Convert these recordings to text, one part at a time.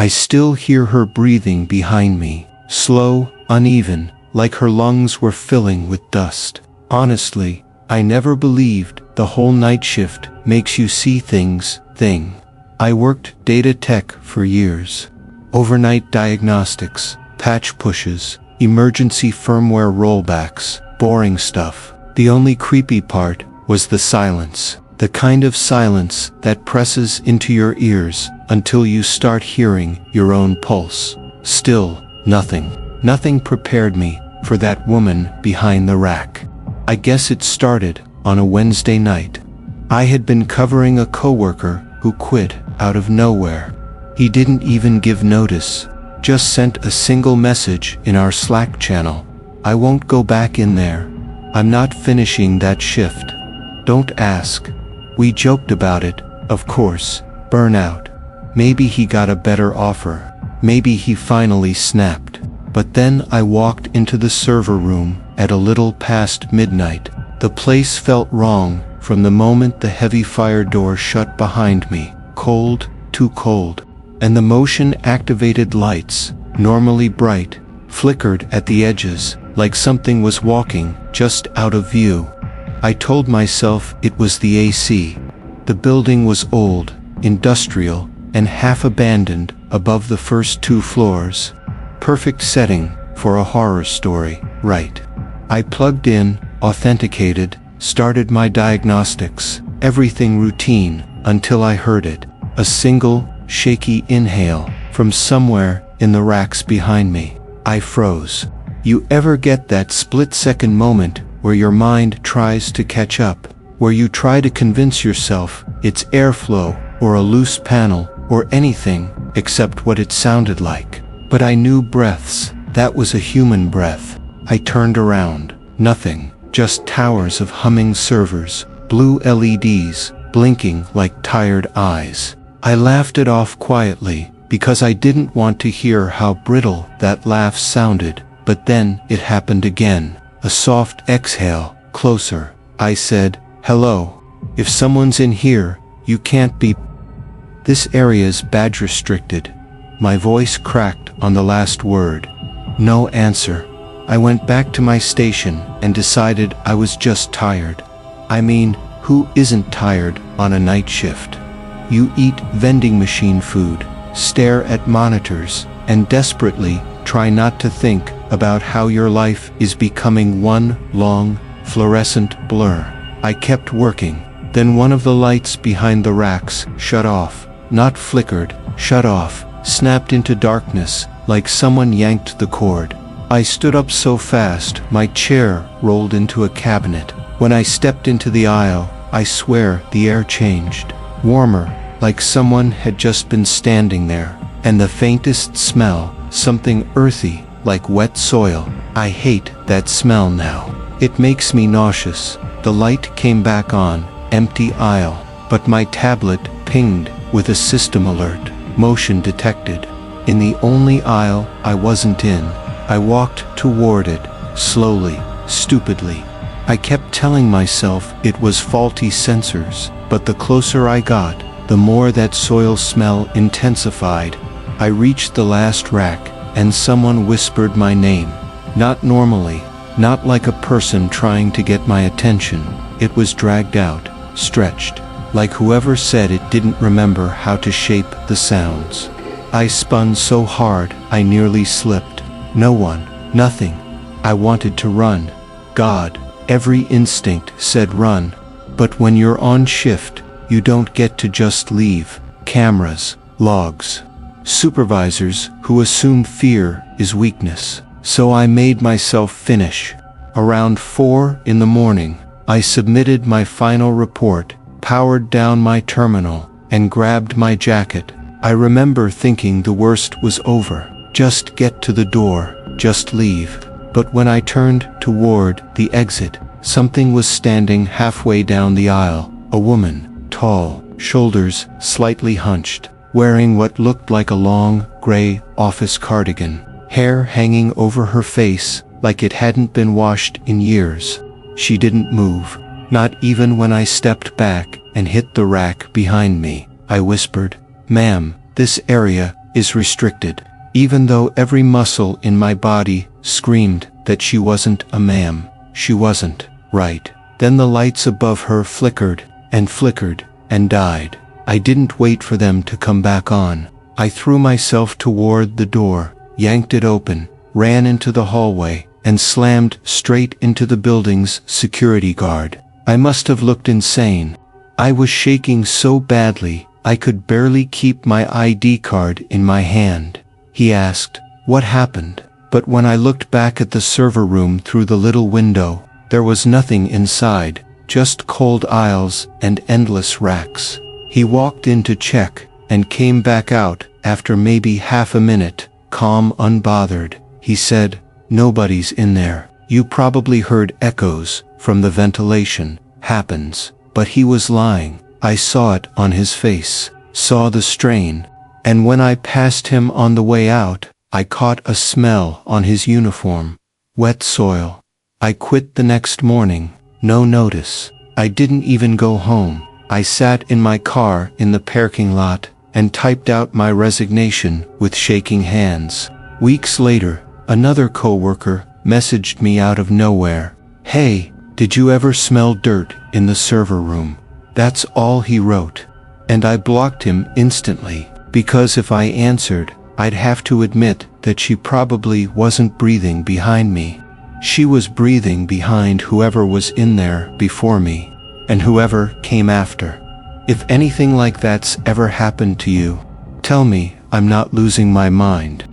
I still hear her breathing behind me, slow, uneven, like her lungs were filling with dust. Honestly, I never believed the whole night shift makes you see things. I worked data tech for years. Overnight diagnostics, patch pushes, emergency firmware rollbacks, boring stuff. The only creepy part was the silence. The kind of silence that presses into your ears until you start hearing your own pulse. Still, nothing. Nothing prepared me for that woman behind the rack. I guess it started on a Wednesday night. I had been covering a coworker who quit out of nowhere. He didn't even give notice, just sent a single message in our Slack channel. I won't go back in there. I'm not finishing that shift. Don't ask. We joked about it, of course. Burnout. Maybe he got a better offer. Maybe he finally snapped. But then I walked into the server room at a little past midnight. The place felt wrong from the moment the heavy fire door shut behind me. Cold, too cold. And the motion-activated lights, normally bright, flickered at the edges, like something was walking just out of view. I told myself it was the AC. The building was old, industrial, and half abandoned above the first 2 floors. Perfect setting for a horror story, right? I plugged in, authenticated, started my diagnostics, everything routine, until I heard it. A single, shaky inhale from somewhere in the racks behind me. I froze. You ever get that split-second moment where your mind tries to catch up, where you try to convince yourself it's airflow or a loose panel or anything except what it sounded like? But I knew breaths. That was a human breath. I turned around. Nothing. Just towers of humming servers, blue LEDs, blinking like tired eyes. I laughed it off quietly, because I didn't want to hear how brittle that laugh sounded, but then it happened again. A soft exhale, closer. I said, "Hello. If someone's in here, you can't be." "This area's badge restricted." My voice cracked on the last word. No answer. I went back to my station and decided I was just tired. I mean, who isn't tired on a night shift? You eat vending machine food, stare at monitors, and desperately try not to think about how your life is becoming one long, fluorescent blur. I kept working. Then one of the lights behind the racks shut off. Not flickered, shut off, snapped into darkness, like someone yanked the cord. I stood up so fast, my chair rolled into a cabinet. When I stepped into the aisle, I swear the air changed. Warmer, like someone had just been standing there. And the faintest smell, something earthy, like wet soil. I hate that smell now. It makes me nauseous. The light came back on, empty aisle, but my tablet pinged with a system alert. Motion detected. In the only aisle I wasn't in. I walked toward it, slowly, stupidly. I kept telling myself it was faulty sensors, but the closer I got, the more that soil smell intensified. I reached the last rack, and someone whispered my name. Not normally, not like a person trying to get my attention. It was dragged out, stretched, like whoever said it didn't remember how to shape the sounds. I spun so hard, I nearly slipped. No one, nothing. I wanted to run. God, every instinct said run. But when you're on shift, you don't get to just leave. Cameras, logs, supervisors who assume fear is weakness. So I made myself finish. Around 4 in the morning, I submitted my final report, powered down my terminal, and grabbed my jacket. I remember thinking the worst was over. Just get to the door, just leave. But when I turned toward the exit, something was standing halfway down the aisle. A woman, tall, shoulders slightly hunched, wearing what looked like a long, gray office cardigan, hair hanging over her face like it hadn't been washed in years. She didn't move, not even when I stepped back and hit the rack behind me. I whispered, "Ma'am, this area is restricted, even though every muscle in my body screamed that she wasn't a ma'am. She wasn't, right? Then the lights above her flickered and died. I didn't wait for them to come back on. I threw myself toward the door, yanked it open, ran into the hallway, and slammed straight into the building's security guard. I must have looked insane. I was shaking so badly, I could barely keep my ID card in my hand. He asked, "What happened?" But when I looked back at the server room through the little window, there was nothing inside, just cold aisles and endless racks. He walked in to check, and came back out after maybe half a minute, calm, unbothered. He said, "Nobody's in there. You probably heard echoes from the ventilation. Happens." But he was lying. I saw it on his face, saw the strain. And when I passed him on the way out, I caught a smell on his uniform. Wet soil. I quit the next morning. No notice. I didn't even go home. I sat in my car in the parking lot and typed out my resignation with shaking hands. Weeks later, another coworker messaged me out of nowhere. "Hey, did you ever smell dirt in the server room?" That's all he wrote. And I blocked him instantly, because if I answered, I'd have to admit that she probably wasn't breathing behind me. She was breathing behind whoever was in there before me, and whoever came after. If anything like that's ever happened to you, tell me I'm not losing my mind.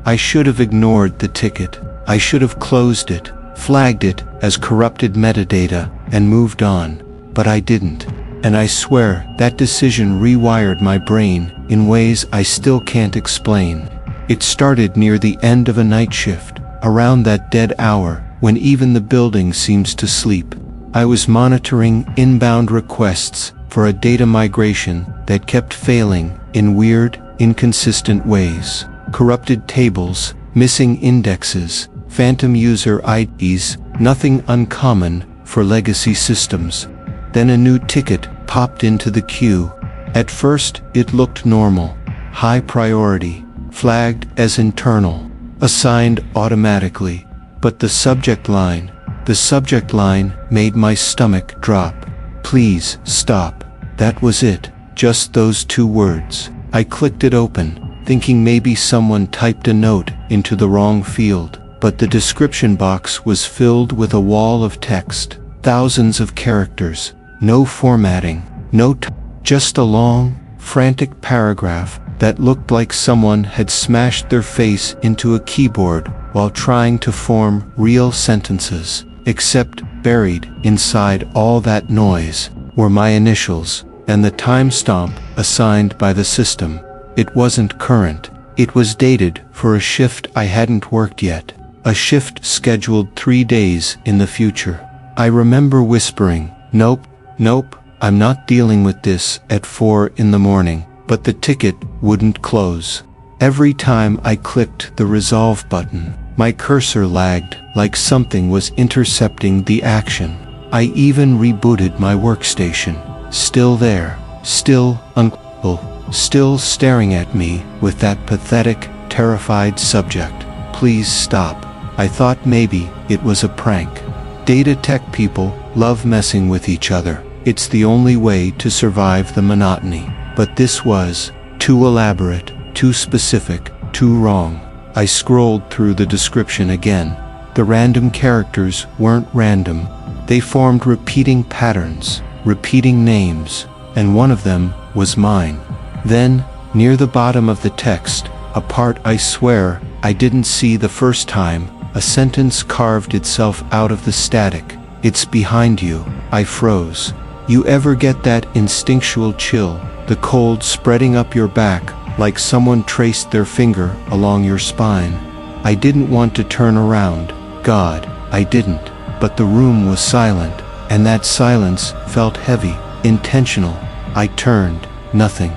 I should have ignored the ticket. I should have closed it, flagged it as corrupted metadata, and moved on. But I didn't. And I swear that decision rewired my brain in ways I still can't explain. It started near the end of a night shift, around that dead hour when even the building seems to sleep. I was monitoring inbound requests for a data migration that kept failing in weird, inconsistent ways. Corrupted tables, missing indexes, phantom user IDs, nothing uncommon for legacy systems. Then a new ticket popped into the queue. At first, it looked normal, high priority, flagged as internal, assigned automatically. But the subject line made my stomach drop. "Please stop." That was it, just those two words. I clicked it open, thinking maybe someone typed a note into the wrong field. But the description box was filled with a wall of text, thousands of characters, no formatting, just a long, frantic paragraph that looked like someone had smashed their face into a keyboard while trying to form real sentences. Except buried inside all that noise were my initials and the timestamp assigned by the system. It wasn't current. It was dated for a shift I hadn't worked yet. A shift scheduled 3 days in the future. I remember whispering, nope, I'm not dealing with this at 4 in the morning, but the ticket wouldn't close. Every time I clicked the resolve button, my cursor lagged like something was intercepting the action. I even rebooted my workstation. Still there, still unclickable, still staring at me with that pathetic, terrified subject. Please stop. I thought maybe it was a prank. Data tech people love messing with each other. It's the only way to survive the monotony. But this was too elaborate, too specific, too wrong. I scrolled through the description again. The random characters weren't random. They formed repeating patterns, repeating names, and one of them was mine. Then, near the bottom of the text, a part I swear I didn't see the first time, a sentence carved itself out of the static. "It's behind you." I froze. You ever get that instinctual chill, the cold spreading up your back, like someone traced their finger along your spine? I didn't want to turn around. God, I didn't. But the room was silent, and that silence felt heavy, intentional. I turned. Nothing.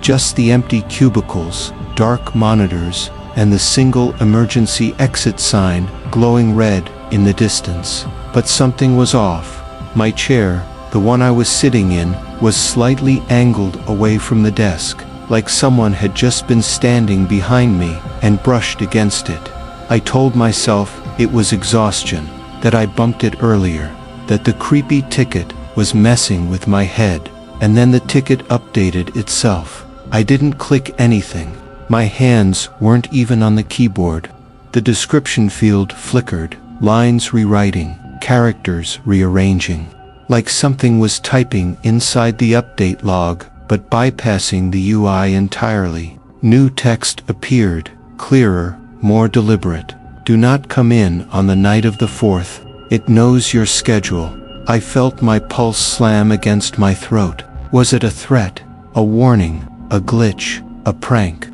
Just the empty cubicles, dark monitors, and the single emergency exit sign glowing red in the distance. But something was off. My chair, The one I was sitting in was slightly angled away from the desk, like someone had just been standing behind me and brushed against it. I told myself it was exhaustion, that I bumped it earlier, that the creepy ticket was messing with my head, and then the ticket updated itself. I didn't click anything. My hands weren't even on the keyboard. The description field flickered, lines rewriting, characters rearranging, like something was typing inside the update log, but bypassing the UI entirely. New text appeared, clearer, more deliberate. Do not come in on the night of the 4th. It knows your schedule. I felt my pulse slam against my throat. Was it a threat, a warning, a glitch, a prank?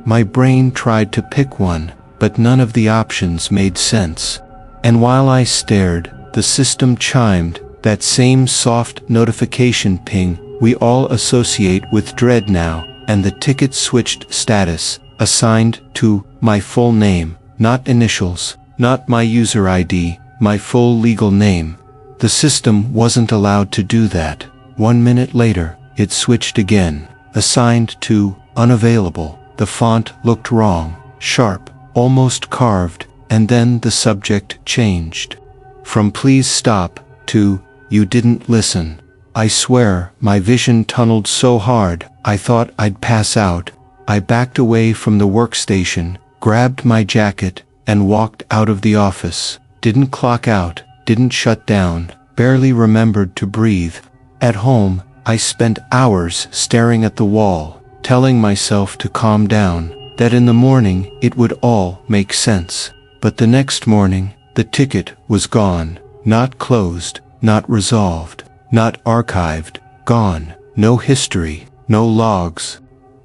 My brain tried to pick one, but none of the options made sense. And while I stared, the system chimed, that same soft notification ping we all associate with dread now, and the ticket switched status, assigned to my full name, not initials, not my user ID, my full legal name. The system wasn't allowed to do that. 1 minute later, it switched again, assigned to unavailable. The font looked wrong, sharp, almost carved, and then the subject changed. From please stop to you didn't listen. I swear, my vision tunneled so hard, I thought I'd pass out. I backed away from the workstation, grabbed my jacket, and walked out of the office. Didn't clock out, didn't shut down, barely remembered to breathe. At home, I spent hours staring at the wall, telling myself to calm down, that in the morning it would all make sense. But the next morning, the ticket was gone, not closed, not resolved, not archived, gone. No history, no logs,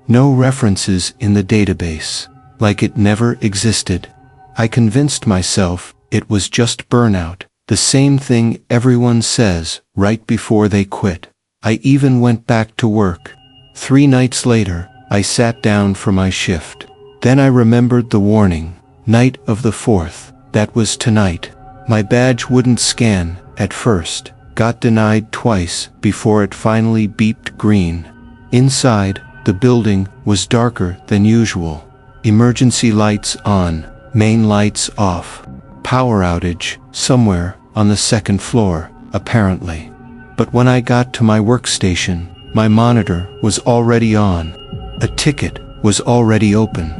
no references in the database, like it never existed. I convinced myself it was just burnout, the same thing everyone says right before they quit. I even went back to work. 3 nights later, I sat down for my shift. Then I remembered the warning, night of the 4th, that was tonight. My badge wouldn't scan at first, got denied twice before it finally beeped green. Inside, the building was darker than usual. Emergency lights on, main lights off. Power outage somewhere on the 2nd floor, apparently. But when I got to my workstation, my monitor was already on. A ticket was already open.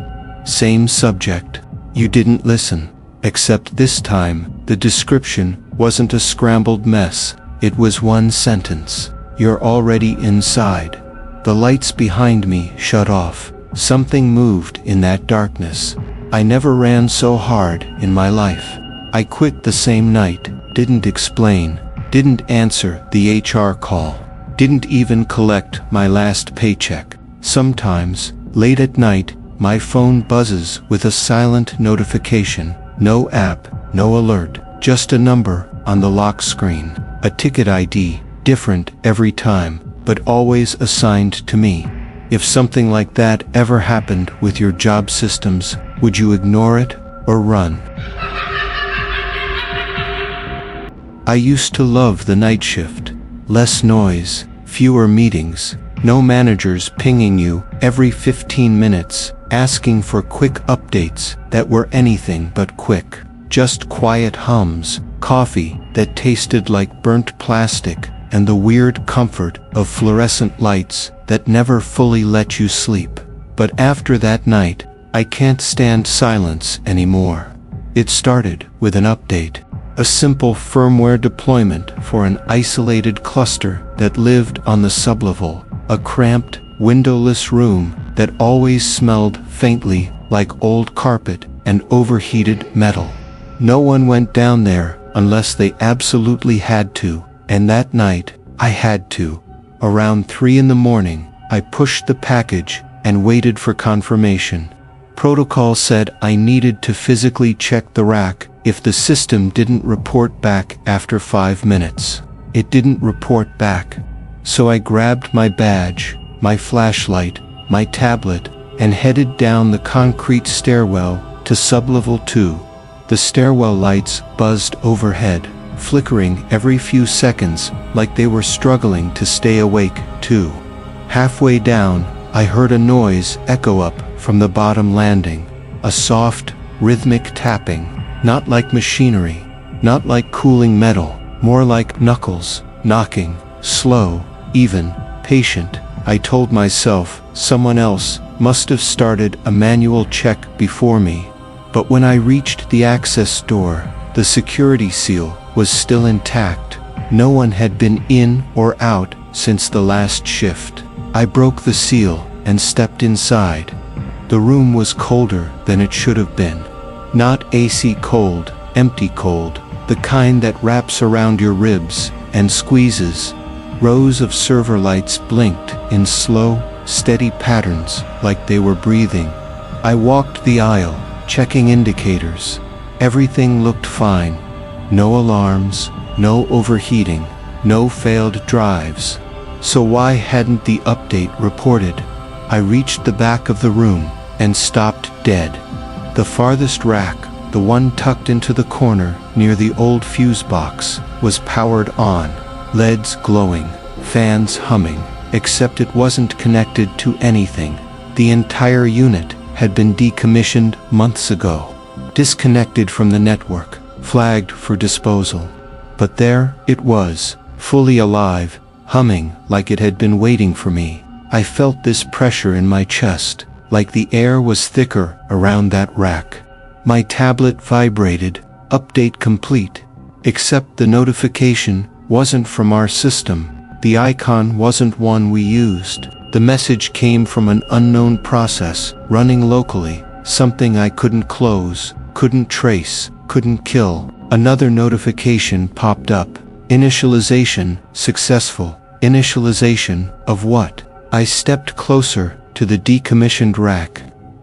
Same subject. You didn't listen. Except this time, the description wasn't a scrambled mess. It was one sentence. You're already inside. The lights behind me shut off. Something moved in that darkness. I never ran so hard in my life. I quit the same night, didn't explain, didn't answer the HR call, didn't even collect my last paycheck. Sometimes, late at night, my phone buzzes with a silent notification. No app, no alert, just a number on the lock screen. A ticket ID, different every time, but always assigned to me. If something like that ever happened with your job systems, would you ignore it or run? I used to love the night shift. Less noise, fewer meetings, no managers pinging you every 15 minutes, asking for quick updates that were anything but quick. Just quiet hums, coffee that tasted like burnt plastic, and the weird comfort of fluorescent lights that never fully let you sleep. But after that night, I can't stand silence anymore. It started with an update, a simple firmware deployment for an isolated cluster that lived on the sublevel, a cramped, windowless room that always smelled faintly like old carpet and overheated metal. No one went down there unless they absolutely had to, and that night, I had to. Around 3 in the morning, I pushed the package and waited for confirmation. Protocol said I needed to physically check the rack if the system didn't report back after 5 minutes. It didn't report back. So I grabbed my badge, my flashlight, my tablet, and headed down the concrete stairwell to sublevel 2. The stairwell lights buzzed overhead, flickering every few seconds like they were struggling to stay awake, too. Halfway down, I heard a noise echo up from the bottom landing. A soft, rhythmic tapping, not like machinery, not like cooling metal, more like knuckles, knocking, slow, even, patient. I told myself someone else must have started a manual check before me. But when I reached the access door, the security seal was still intact. No one had been in or out since the last shift. I broke the seal and stepped inside. The room was colder than it should have been. Not AC cold, empty cold, the kind that wraps around your ribs and squeezes. Rows of server lights blinked in slow, steady patterns like they were breathing. I walked the aisle, checking indicators. Everything looked fine. No alarms, no overheating, no failed drives. So why hadn't the update reported? I reached the back of the room and stopped dead. The farthest rack, the one tucked into the corner near the old fuse box, was powered on, LEDs glowing, fans humming, except it wasn't connected to anything. The entire unit had been decommissioned months ago, disconnected from the network, flagged for disposal. But there it was, fully alive, humming like it had been waiting for me. I felt this pressure in my chest, like the air was thicker around that rack. My tablet vibrated, update complete. Except the notification wasn't from our system. The icon wasn't one we used. The message came from an unknown process, running locally, something I couldn't close, couldn't trace, couldn't kill. Another notification popped up. Initialization successful. Initialization of what? I stepped closer to the decommissioned rack.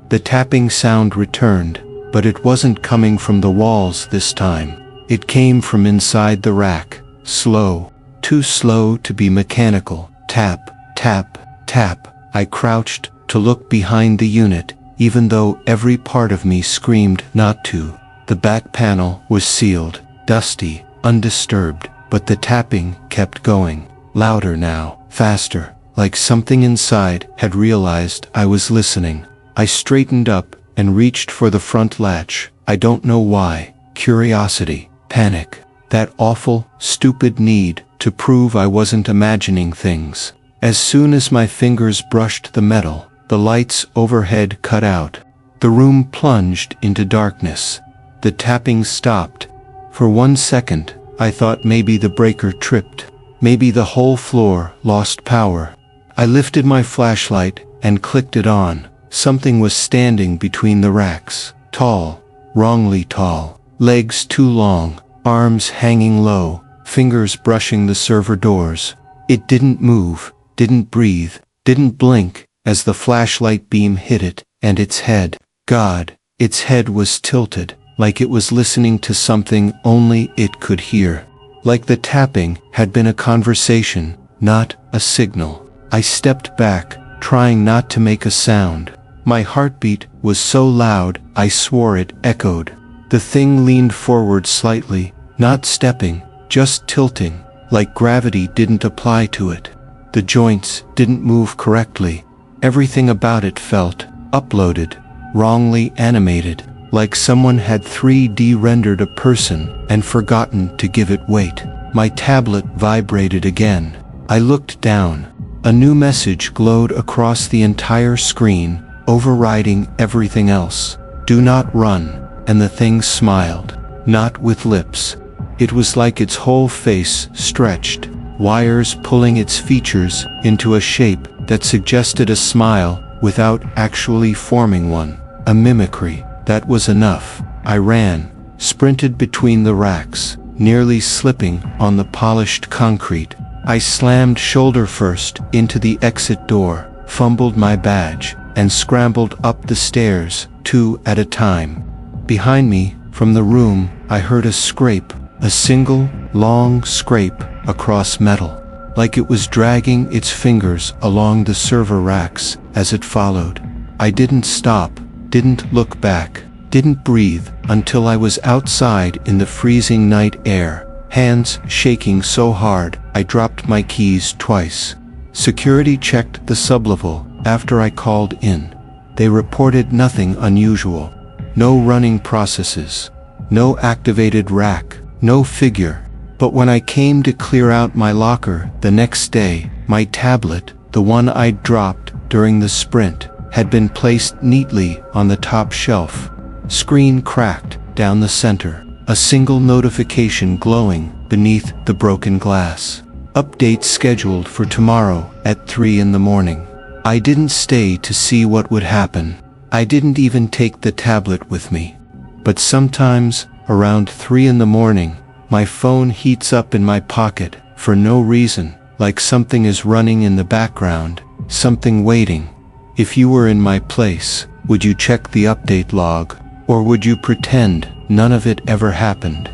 The tapping sound returned, but it wasn't coming from the walls this time. It came from inside the rack, slow, too slow to be mechanical. Tap, tap, tap. I crouched to look behind the unit, even though every part of me screamed not to. The back panel was sealed, dusty, undisturbed, but the tapping kept going. Louder now, faster, like something inside had realized I was listening. I straightened up and reached for the front latch. I don't know why. Curiosity, panic, that awful, stupid need to prove I wasn't imagining things. As soon as my fingers brushed the metal, the lights overhead cut out. The room plunged into darkness. The tapping stopped. For 1 second, I thought maybe the breaker tripped. Maybe the whole floor lost power. I lifted my flashlight and clicked it on. Something was standing between the racks. Tall, wrongly tall. Legs too long, arms hanging low, fingers brushing the server doors. It didn't move, didn't breathe, didn't blink as the flashlight beam hit it, and its head, God, its head was tilted, like it was listening to something only it could hear. Like the tapping had been a conversation, not a signal. I stepped back, trying not to make a sound. My heartbeat was so loud I swore it echoed. The thing leaned forward slightly, not stepping, just tilting, like gravity didn't apply to it. The joints didn't move correctly. Everything about it felt uploaded, wrongly animated, like someone had 3D rendered a person and forgotten to give it weight. My tablet vibrated again. I looked down. A new message glowed across the entire screen, overriding everything else. Do not run. And the thing smiled, not with lips. It was like its whole face stretched, wires pulling its features into a shape that suggested a smile without actually forming one. A mimicry. That was enough. I ran, sprinted between the racks, nearly slipping on the polished concrete. I slammed shoulder first into the exit door, fumbled my badge, and scrambled up the stairs, 2 at a time. Behind me, from the room, I heard a scrape, a single, long scrape across metal, like it was dragging its fingers along the server racks as it followed. I didn't stop, didn't look back, didn't breathe until I was outside in the freezing night air. hands shaking so hard I dropped my keys twice. Security checked the sublevel after I called in. They reported nothing unusual. No running processes. No activated rack. No figure. But when I came to clear out my locker the next day, my tablet, the one I'd dropped during the sprint, had been placed neatly on the top shelf. Screen cracked down the center. A single notification glowing beneath the broken glass. Update scheduled for tomorrow at 3 in the morning. I didn't stay to see what would happen. I didn't even take the tablet with me. But sometimes, around 3 in the morning, my phone heats up in my pocket for no reason, like something is running in the background, something waiting. If you were in my place, would you check the update log, or would you pretend none of it ever happened?